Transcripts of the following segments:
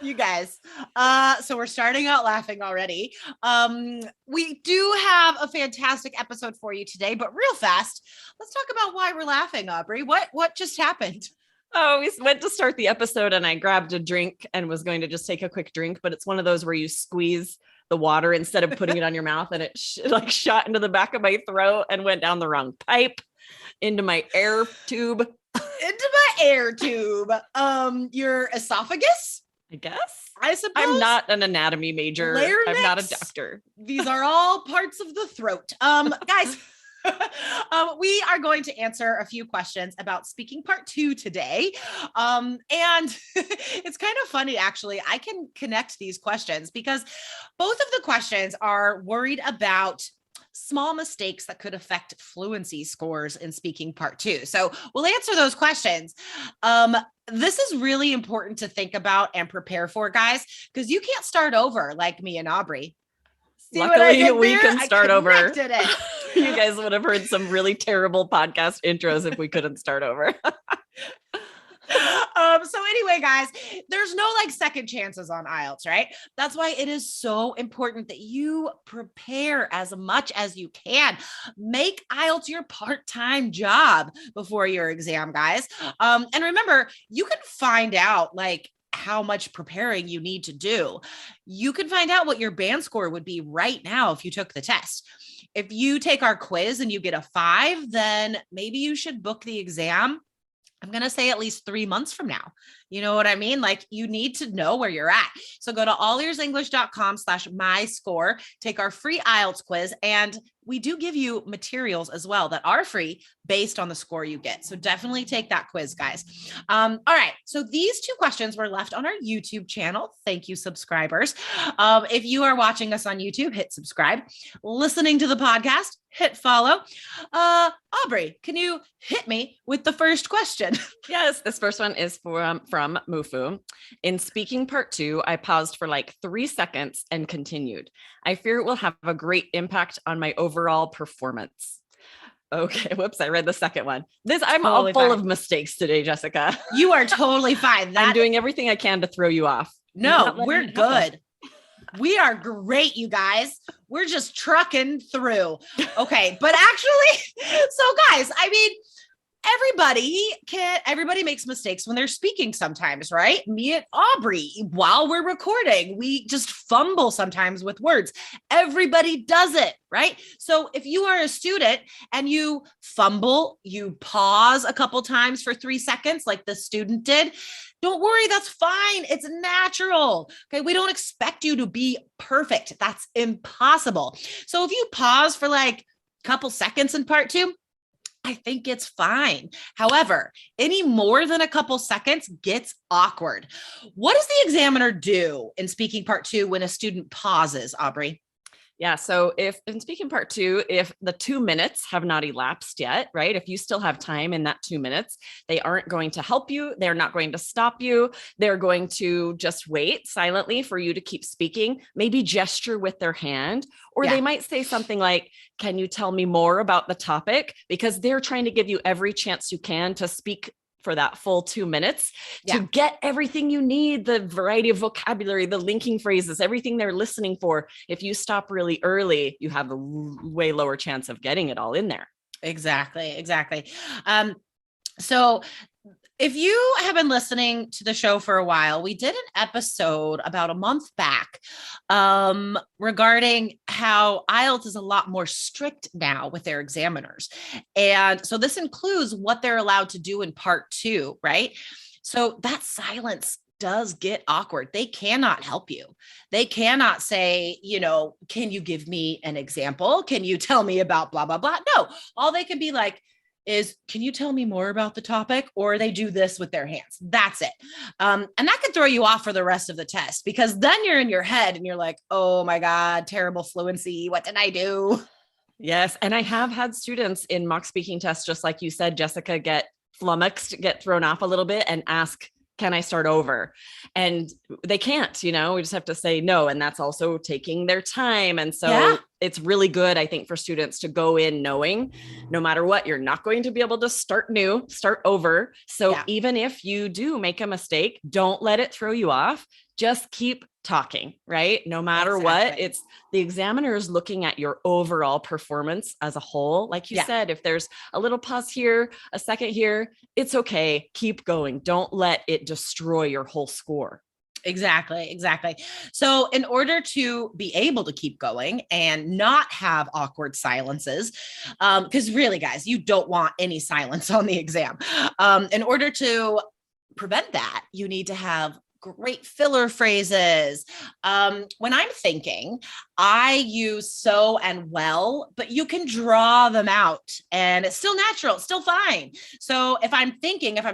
You guys. So we're starting out laughing already. We do have a fantastic episode for you today, but real fast, let's talk about why we're laughing, Aubrey. What just happened? Oh, we went to start the episode and I grabbed a drink and was going to just take a quick drink, but it's one of those where you squeeze the water instead of putting it on your mouth, and it shot into the back of my throat and went down the wrong pipe into my air tube. Into my air tube. Your esophagus? I guess. I suppose. I'm not an anatomy major. Larynx. I'm not a doctor. These are all parts of the throat. Guys, we are going to answer a few questions about speaking part 2 today. And it's kind of funny, actually. I can connect these questions because both of the questions are worried about small mistakes that could affect fluency scores in speaking part 2. So we'll answer those questions. This is really important to think about and prepare for, guys, because you can't start over like me and Aubrey. Luckily, we can start over. You guys would have heard some really terrible podcast intros if we couldn't start over. So anyway, guys, there's no second chances on IELTS, right? That's why it is so important that you prepare as much as you can. Make IELTS your part-time job before your exam, guys. And remember, you can find out how much preparing you need to do. You can find out what your band score would be right now if you took the test. If you take our quiz and you get a 5, then maybe you should book the exam. I'm going to say at least 3 months from now. You know what I mean? You need to know where you're at. So go to allearsenglish.com/myscore, take our free IELTS quiz, and we do give you materials as well that are free based on the score you get. So definitely take that quiz, guys. All right. So these 2 questions were left on our YouTube channel. Thank you, subscribers. If you are watching us on YouTube, hit subscribe. Listening to the podcast, hit follow. Aubrey, can you hit me with the first question? Yes, this first one is from Mufu. In speaking part 2, I paused for 3 seconds and continued. I fear it will have a great impact on my overall performance. Okay, whoops, I read the second one. I'm totally all full of mistakes today, Jessica. You are totally fine. I'm doing everything I can to throw you off. No, we're good. We are great, you guys. We're just trucking through. Okay. But actually, so guys, I mean, everybody makes mistakes when they're speaking sometimes, right? Me and Aubrey, while we're recording, we just fumble sometimes with words. Everybody does it, right? So if you are a student and you fumble, you pause a couple times for 3 seconds, like the student did, don't worry, that's fine. It's natural. Okay. We don't expect you to be perfect. That's impossible. So if you pause for couple seconds in part 2, I think it's fine. However, any more than a couple seconds gets awkward. What does the examiner do in speaking part 2 when a student pauses, Aubrey? Yeah. So if in speaking part 2, if the 2 minutes have not elapsed yet, right? If you still have time in that 2 minutes, they aren't going to help you. They're not going to stop you. They're going to just wait silently for you to keep speaking, maybe gesture with their hand, or they might say something like, can you tell me more about the topic? Because they're trying to give you every chance you can to speak for that full 2 minutes to get everything you need, the variety of vocabulary, the linking phrases, everything they're listening for. If you stop really early, you have a way lower chance of getting it all in there. Exactly. So if you have been listening to the show for a while, we did an episode about a month back regarding how IELTS is a lot more strict now with their examiners. And so this includes what they're allowed to do in part 2, right? So that silence does get awkward. They cannot help you. They cannot say, can you give me an example? Can you tell me about blah, blah, blah? No, all they can be like, can you tell me more about the topic? Or they do this with their hands. That's it. And that could throw you off for the rest of the test, because then you're in your head and you're like, oh my God, terrible fluency. What did I do? Yes. And I have had students in mock speaking tests, just like you said, Jessica, get flummoxed, get thrown off a little bit and ask, can I start over? And they can't, we just have to say no. And that's also taking their time. And so it's really good, I think, for students to go in knowing no matter what, you're not going to be able to start over. So even if you do make a mistake, don't let it throw you off. Just keep talking, right? No matter what, it's the examiner is looking at your overall performance as a whole. Like you said, if there's a little pause here, a second here, it's okay. Keep going. Don't let it destroy your whole score. Exactly. So in order to be able to keep going and not have awkward silences, because really, guys, you don't want any silence on the exam. In order to prevent that, you need to have great filler phrases. When I'm thinking, I use so and well, but you can draw them out and it's still natural, it's still fine. So if I'm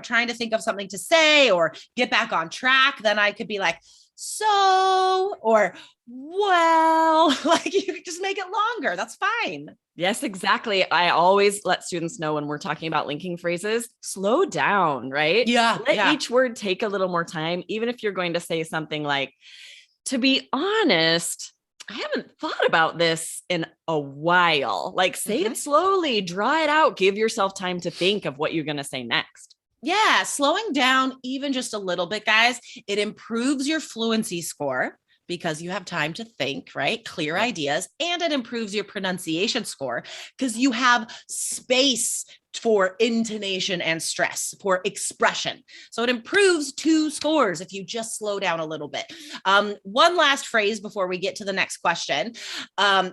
trying to think of something to say or get back on track, then I could be like, so, or well, like you could just make it longer. That's fine. Yes, exactly. I always let students know when we're talking about linking phrases, slow down, right? Let each word take a little more time. Even if you're going to say something like, to be honest, I haven't thought about this in a while. Like say it slowly, draw it out, give yourself time to think of what you're going to say next. Yeah, slowing down even just a little bit, guys, it improves your fluency score because you have time to think, right? Clear ideas, and it improves your pronunciation score because you have space for intonation and stress, for expression. So it improves 2 scores if you just slow down a little bit. One last phrase before we get to the next question.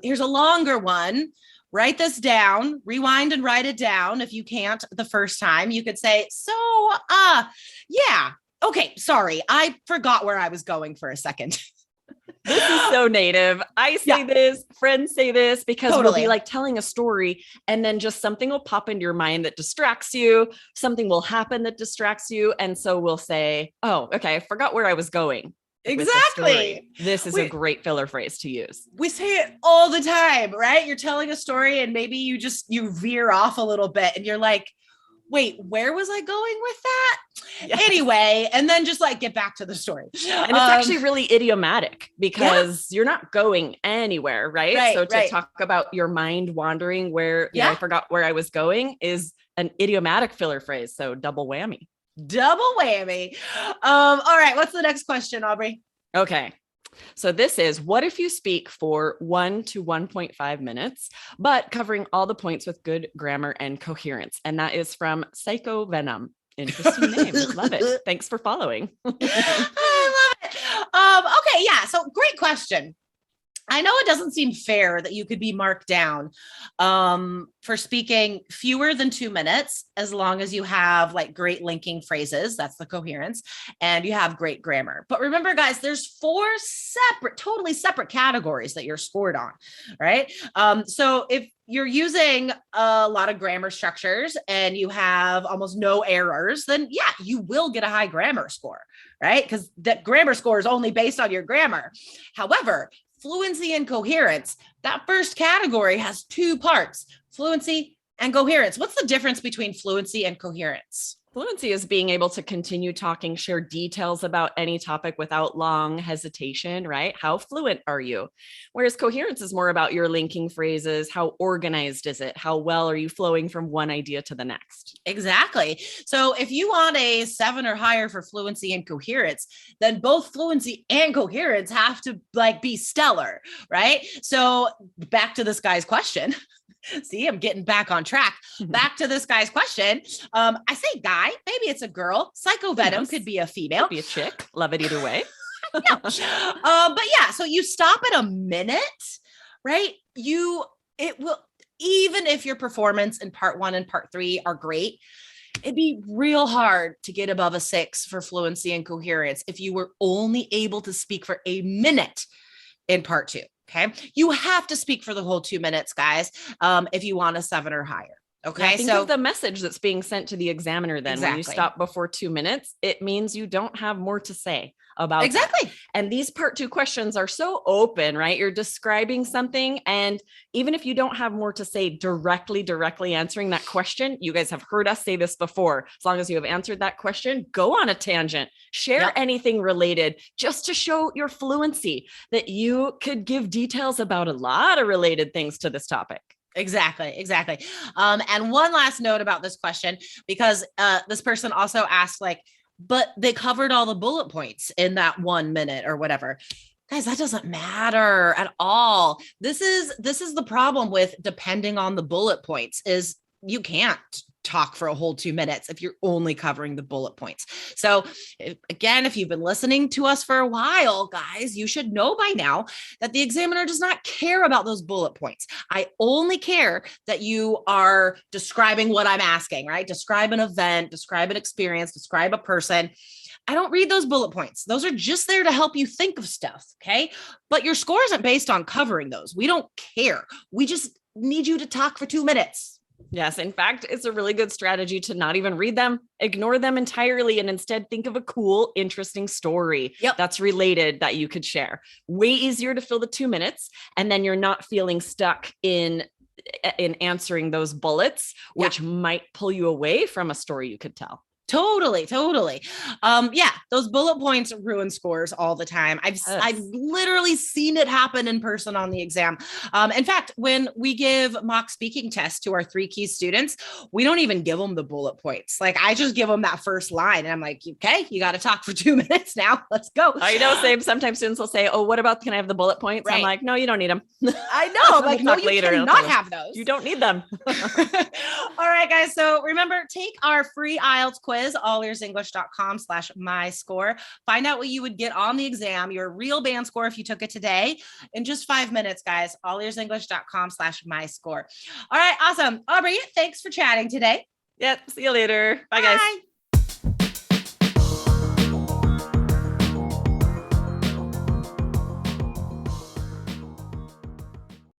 Here's a longer one. Write this down, rewind and write it down. If you can't the first time, you could say, okay, sorry, I forgot where I was going for a second. This is so native. I say this, friends say this, because we'll be like telling a story and then just something will pop into your mind that distracts you. Something will happen that distracts you. And so we'll say, oh, okay, I forgot where I was going. Exactly. This is a great filler phrase to use. We say it all the time, right? You're telling a story and maybe you veer off a little bit and you're like, wait, where was I going with that? Yes. Anyway, and then just like get back to the story. And it's actually really idiomatic because you're not going anywhere, right? So to talk about your mind wandering where I forgot where I was going is an idiomatic filler phrase. So double whammy. All right. What's the next question, Aubrey? Okay. So this is, what if you speak for 1 to 1.5 minutes, but covering all the points with good grammar and coherence? And that is from Psycho Venom. Interesting name. Love it. Thanks for following. I love it. Okay. Yeah. So great question. I know it doesn't seem fair that you could be marked down for speaking fewer than 2 minutes, as long as you have like great linking phrases, that's the coherence, and you have great grammar. But remember, guys, there's 4 totally separate categories that you're scored on, right? So if you're using a lot of grammar structures and you have almost no errors, then you will get a high grammar score, right? Because that grammar score is only based on your grammar. However, fluency and coherence, that first category has 2 parts, fluency and coherence. What's the difference between fluency and coherence? Fluency is being able to continue talking, share details about any topic without long hesitation, right? How fluent are you? Whereas coherence is more about your linking phrases. How organized is it? How well are you flowing from one idea to the next? Exactly. So if you want a 7 or higher for fluency and coherence, then both fluency and coherence have to like be stellar, right? So back to this guy's question. See, I'm getting back on track. Back to this guy's question. I say guy, maybe it's a girl. Psycho Venom could be a female. Could be a chick. Love it either way. But so you stop at a minute, right? It will, even if your performance in part 1 and part 3 are great, it'd be real hard to get above a 6 for fluency and coherence if you were only able to speak for a minute in part 2. Okay. You have to speak for the whole 2 minutes, guys, if you want a 7 or higher. Okay. Think of the message that's being sent to the examiner then. When you stop before 2 minutes, it means you don't have more to say about that. And these part 2 questions are so open, right? You're describing something. And even if you don't have more to say directly answering that question, you guys have heard us say this before. As long as you have answered that question, go on a tangent, share anything related just to show your fluency, that you could give details about a lot of related things to this topic. Exactly. And one last note about this question, because this person also asked, like, but they covered all the bullet points in that 1 minute or whatever. Guys, that doesn't matter at all. This is the problem with depending on the bullet points, is you can't talk for a whole 2 minutes if you're only covering the bullet points. So again, if you've been listening to us for a while, guys, you should know by now that the examiner does not care about those bullet points. I only care that you are describing what I'm asking, right? Describe an event, describe an experience, describe a person. I don't read those bullet points. Those are just there to help you think of stuff. Okay. But your score isn't based on covering those. We don't care. We just need you to talk for 2 minutes. Yes. In fact, it's a really good strategy to not even read them, ignore them entirely, and instead think of a cool, interesting story that's related that you could share. Way easier to fill the 2 minutes. And then you're not feeling stuck in answering those bullets, which might pull you away from a story you could tell. Totally. Those bullet points ruin scores all the time. I've literally seen it happen in person on the exam. In fact, when we give mock speaking tests to our 3 key students, we don't even give them the bullet points. Like, I just give them that first line and I'm like, okay, you got to talk for 2 minutes now. Let's go. I know. Sometimes students will say, oh, what about, can I have the bullet points? Right. I'm like, no, you don't need them. I know. I'm like, no, you cannot have those. You don't need them. All right, guys. So remember, take our free IELTS quiz, allearsenglish.com/myscore. Find out what you would get on the exam, your real band score if you took it today, in just 5 minutes, guys. allearsenglish.com/myscore. All right, awesome. Aubrey, thanks for chatting today. Yep. See you later. Bye, guys.